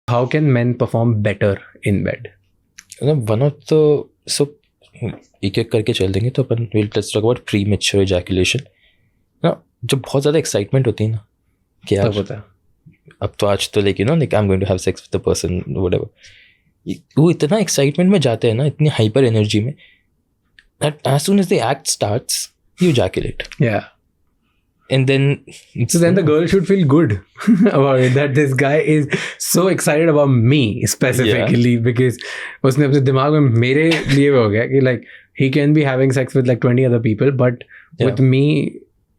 How can men perform better in bed? One of the, so एक एक करके चल देंगे तो अपन will touch talk about premature ejaculation ना. जब बहुत ज़्यादा एक्साइटमेंट होती है ना कि यार अब तो आज तो like like I am going to have sex with the person whatever, वो इतना एक्साइटमेंट में जाते हैं ना, इतनी हाइपर एनर्जी में, that as soon as the act starts, you ejaculate. Yeah. And then the girl should feel good about it, that this guy is so excited about me specifically, because उसने अपने दिमाग में मेरे लिए हो गया कि like he can be having sex with like 20 other people, but with me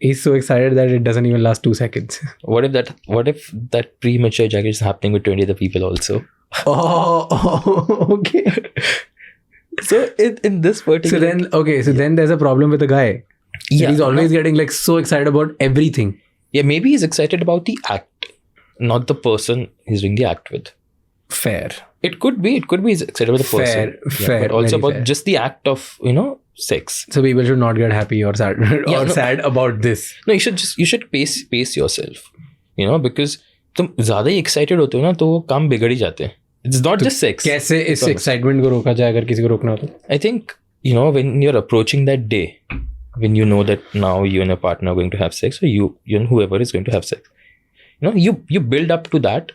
he's so excited that it doesn't even last 2 seconds. What if that premature ejaculation is happening with 20 other people also? Oh, okay. So in this particular, then there's a problem with the guy. Yeah, he's always getting like so excited about everything. Yeah, maybe he's excited about the act, not the person he's doing the act with. Fair. It could be he's excited about the person. Fair. But also about fair. just the act of sex. So people should not get happy or sad sad about this. No, you should pace yourself. Because तुम ज़्यादा ही excited होते हो ना तो वो काम बिगड़ ही जाते हैं. It's not just sex. कैसे इस excitement को रोका जाए अगर किसी को रोकना हो तो? I think when you're approaching that day, when you know that now you and your partner are going to have sex, or you and whoever is going to have sex, you build up to that.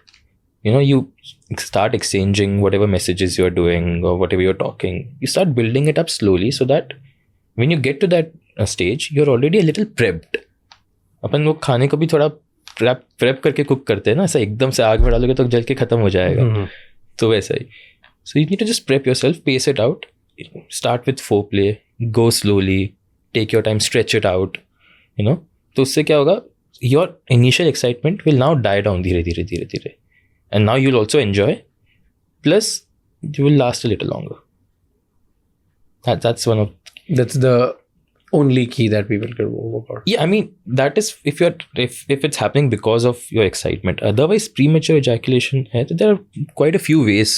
You start exchanging whatever messages you're doing or whatever you're talking. You start building it up slowly so that when you get to that stage, you're already a little prepped. अपन वो खाने को भी थोड़ा prep करके cook करते हैं ना, ऐसा एकदम से आग में डालोगे तो जल के खत्म हो जाएगा. तो वैसा ही. So you need to just prep yourself, pace it out, start with foreplay, go slowly, take your time, stretch it out. तो उससे क्या होगा, your initial excitement will now die down धीरे धीरे, and now you'll also enjoy, plus you will last a little longer. That's the only key that people can work out. Yeah, I mean that is if it's happening because of your excitement. Otherwise, premature ejaculation, there are quite a few ways.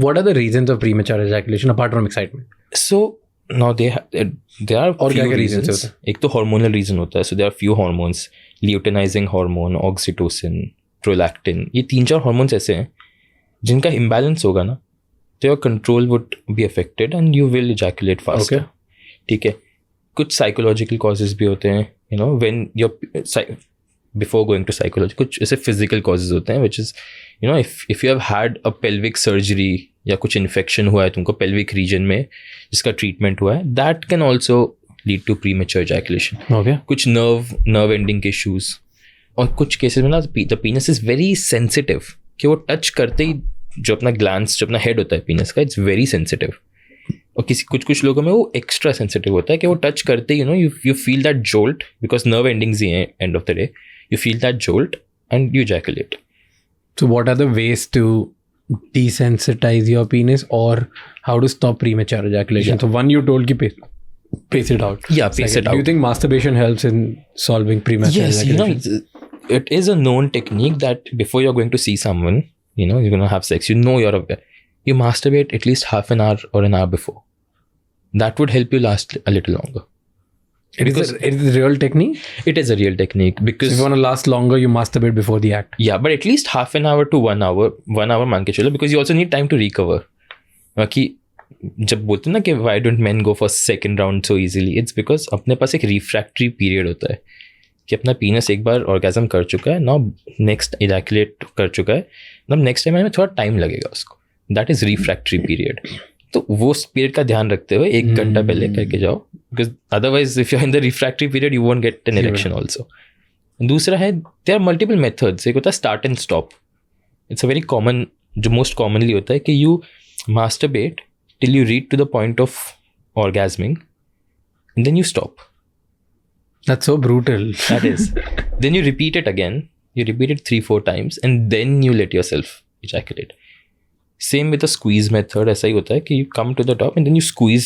What are the reasons of premature ejaculation apart from excitement? So now there are और क्या reasons. होता है? एक तो hormonal reason होता है. So there are few hormones: luteinizing hormone, oxytocin, prolactin. ये 3-4 hormones ऐसे हैं जिनका imbalance होगा ना, तो your control would be affected and you will ejaculate faster. Okay. ठीक है. कुछ साइकोलॉजिकल कॉजेज भी होते हैं when your before going to psychology. कुछ ऐसे फिजिकल कॉजेज होते हैं which is if you have had a pelvic surgery या कुछ इन्फेक्शन हुआ है तुमको पेल्विक रीजन में जिसका ट्रीटमेंट हुआ है, that can also lead to premature ejaculation. कुछ नर्व एंडिंग के इशूज, और कुछ केसेस में ना the penis is very sensitive कि वो टच करते ही जो अपना ग्लैंस, जो अपना हेड होता है पीनस का, इट्स वेरी सेंसिटिव. और कुछ लोगों में वो एक्स्ट्रा सेंसिटिव होता है कि वो टच करते ही you feel that jolt, because nerve endings ही हैं end of the day. You feel that jolt and you ejaculate. So what are the ways to desensitize your penis, or how to stop premature ejaculation? Yeah. So one, you told ki pace it out. Yeah, pace it out. Do you think masturbation helps in solving premature ejaculation? It is a known technique that before you're going to see someone, you're going to have sex, you're aware, you masturbate at least half an hour or an hour before. That would help you last a little longer. It is a real technique? It is a real technique because... So if you want to last longer, you masturbate before the act? Yeah, but at least half an hour to 1 hour. 1 hour मान के चलो, because you also need time to recover. बाकी जब बोलते हैं ना कि why don't men go for second round so easily? It's because अपने पास एक refractory period होता है कि अपना penis एक बार orgasm कर चुका है, now next ejaculate कर चुका है, now next time में थोड़ा time लगेगा उसको. That is refractory period. तो वो पीरियड का ध्यान रखते हुए 1 घंटा पहले करके जाओ, because otherwise if you are in the refractory period you won't get an erection also. दूसरा है देयर आर मल्टीपल मेथड्स. एक होता है start and stop. It's a very common, जो मोस्ट कॉमनली होता है कि you masturbate till you reach to the point of orgasming and then you stop. That's so brutal. That is. Then you repeat it again. You repeat it 3-4 times and then you let yourself ejaculate. Same with the squeeze method. ऐसा ही होता है कि you come to the top and then you squeeze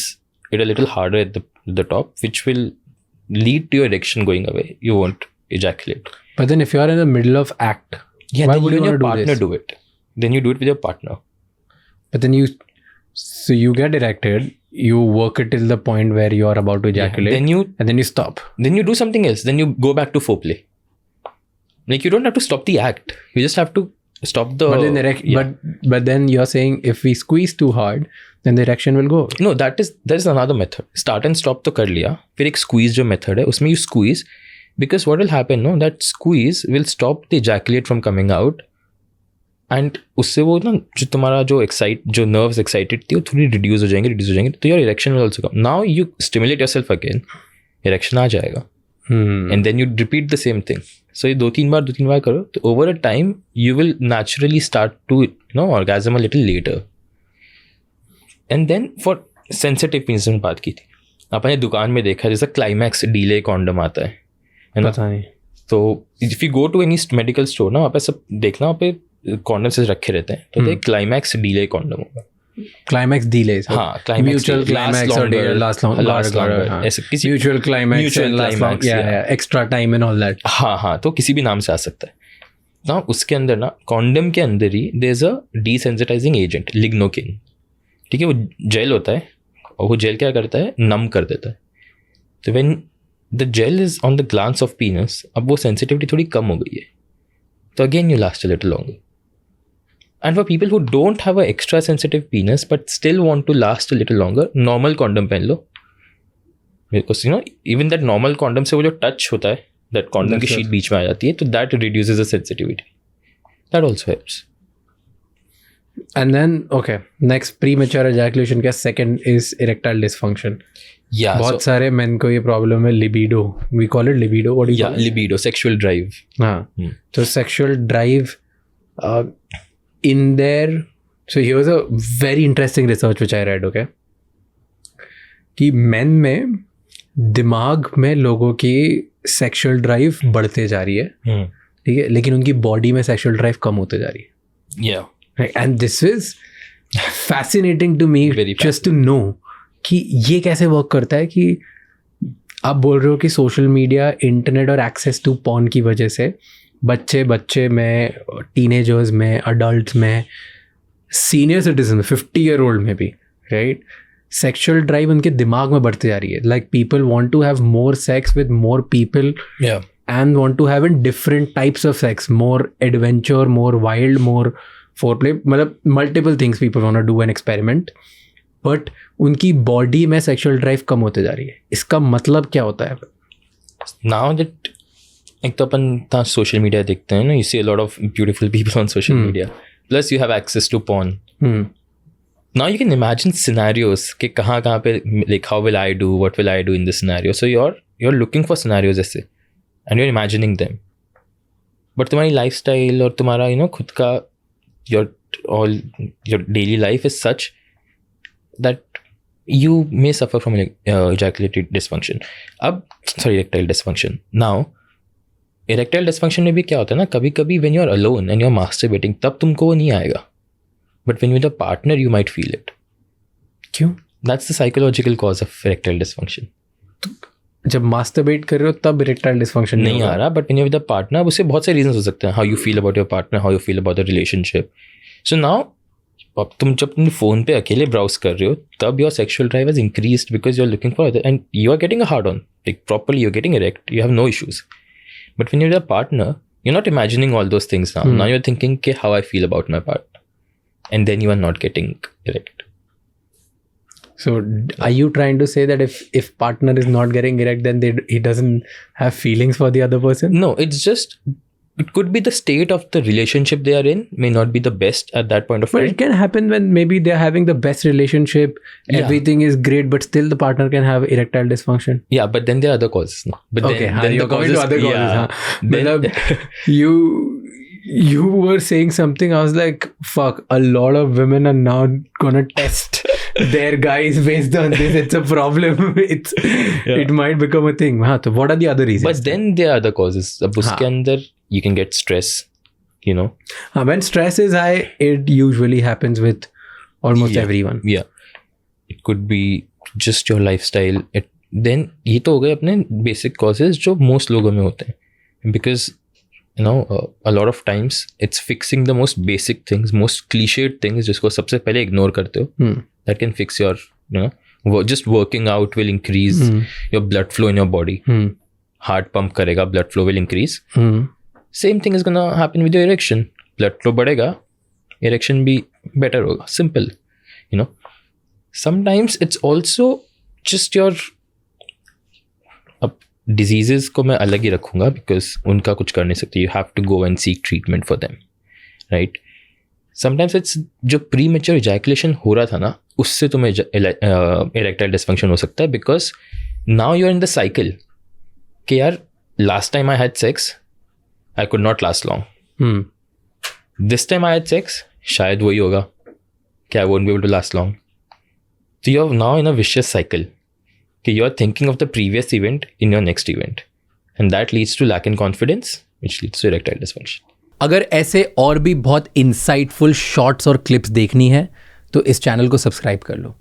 it a little harder at the top, which will lead to your erection going away. You won't ejaculate. But then if you are in the middle of act, why would you your want to partner do it? Then you do it with your partner. But then you get erected, you work it till the point where you are about to ejaculate, and then you stop. Then you do something else. Then you go back to foreplay. Like you don't have to stop the act. You just have to stop the But then but then you're saying if we squeeze too hard, then the erection will go. No, that is another method. Start and stop तो कर लिया, फिर एक squeeze जो method है उसमें you squeeze, because what will happen, no, that squeeze will stop the ejaculate from coming out, and उससे वो ना जो तुम्हारा जो nerves excited थी वो थोड़ी reduce हो जाएंगे, तो your erection will also come. Now you stimulate yourself again, erection आ जाएगा, and then you repeat the same thing. So ये 2-3 बार करो, तो over a time you will naturally start to orgasm a little later. And then for sensitive penis में बात की थी, आपने दुकान में देखा जैसा क्लाइमैक्स डिले कॉन्डम आता है ना? पता नहीं. तो if you go to any medical store ना, वहाँ पे सब देखना, वहाँ पे कॉन्डम्स रखे रहते हैं, तो क्लाइमैक्स डिले कॉन्डम होगा. Climax delays. हाँ, climax mutual climax or last longer. ऐसे किसी mutual climax and last long. Yeah, extra time and all that. हाँ, तो किसी भी नाम से आ सकता है ना. उसके अंदर ना, कॉन्डम के अंदर ही there is a desensitising agent, lignocaine. ठीक है, वो जेल होता है, और वो जेल क्या करता है, नम कर देता है. तो when the gel is on the glans of penis, अब वो सेंसिटिविटी थोड़ी कम हो गई है, तो again you last a little longer. And for people who don't have an extra sensitive penis but still want to last a little longer, normal condom पहन लो. Because even that normal condom से वो जो touch होता है, that condom की sheet बीच में आ जाती है, तो that reduces the sensitivity. That also helps. And then, okay, next premature ejaculation का second is erectile dysfunction. Yeah. बहुत सारे men को ये problem है, libido. We call it libido. What do you call it? Libido, sexual drive. हाँ. So sexual drive in there. So here was a very interesting research which I read, okay? कि men में दिमाग में लोगों की sexual drive बढ़ते जा रही है, ठीक है, लेकिन उनकी body में sexual drive कम होते जा रही है. Yeah. Right? And this is fascinating to me. Just to know कि ये कैसे वर्क करता है. कि आप बोल रहे हो कि सोशल मीडिया, इंटरनेट और एक्सेस टू पॉर्न की वजह से बच्चे में, टीनेजर्स में, अडल्ट में, सीनियर सिटीजन में, 50-year-old में भी, राइट, सेक्सुअल ड्राइव उनके दिमाग में बढ़ती जा रही है. Like people want to have more sex with more people and want to have in different types of sex, more adventure, more wild, more foreplay, मतलब multiple things people want to do an experiment. But उनकी body में sexual drive कम होते जा रही है. इसका मतलब क्या होता है? नाउ दैट, एक तो अपन सोशल मीडिया देखते हैं ना, you see a lot of beautiful people on social media, plus you have access to porn. Now you can imagine scenarios कि कहाँ पे, like how will I do, what will I do in this scenario. So you are looking for scenarios ऐसे, and you are imagining them. But तुम्हारी lifestyle और तुम्हारा खुद का your daily life is such that you may suffer from ejaculatory dysfunction. Erectile dysfunction. Now, erectile dysfunction में भी क्या होता है ना, कभी कभी when you are alone and you are masturbating, तब तुमको वो नहीं आएगा. But when you're with a partner, you might feel it. क्यों? That's the psychological cause of erectile dysfunction. जब मास्टरबेट कर रहे हो तब इरेक्टाइल डिसफंक्शन नहीं आ रहा, but when you with the partner, उससे बहुत से रीजंस हो सकते हैं. How you feel about your partner, how you feel about the relationship. So now जब तुम फोन पे अकेले ब्राउज कर रहे हो, तब your sexual drive has increased because you are looking for other, and you are getting a hard on, like properly you are getting erect, you have no issues. But when you with a partner, you are not imagining all those things. Now you are thinking कि how I feel about my partner, and then you are not getting erect. So are you trying to say that if partner is not getting erect, then he doesn't have feelings for the other person? No, it's just, it could be the state of the relationship they are in may not be the best at that point of time. But it can happen when maybe they're having the best relationship, everything is great, but still the partner can have erectile dysfunction. Yeah, but then there are other causes. No? But okay, then you're going to other causes. Yeah. Then you were saying something, I was like, fuck, a lot of women are now gonna test their guys based on this. It's a problem. It might become a thing. So what are the other reasons? But then there are other causes. अब उसके अंदर you can get stress, when stress is high, it usually happens with almost everyone. Yeah, it could be just your lifestyle. Then ये तो हो गए अपने basic causes जो most लोगों में होते हैं. Because a lot of times it's fixing the most basic things, most cliched things जिसको सबसे पहले ignore करते हो. That can fix your, just working out will increase your blood flow in your body. Heart pump करेगा, blood flow will increase. Same thing is gonna happen with your erection. Blood flow बढ़ेगा, erection भी better होगा. Simple. You know, sometimes it's also just your, अब diseases को मैं अलग ही रखूँगा because उनका कुछ कर नहीं सकते. You have to go and seek treatment for them, right. Sometimes it's जो प्री मेच्योर इजैकुलेशन हो रहा था ना, उससे तुम्हें इरेक्टाइल डिसफंक्शन हो सकता है because now you are in the cycle कि यार last time I had sex, I could not last long. This time I had sex, शायद वही होगा कि I won't be able to last long. तो you are now in a vicious cycle कि you are thinking of the previous event in your next event, and that leads to lack in confidence which leads to erectile dysfunction. अगर ऐसे और भी बहुत insightful shorts और clips देखनी है तो इस चैनल को सब्सक्राइब कर लो.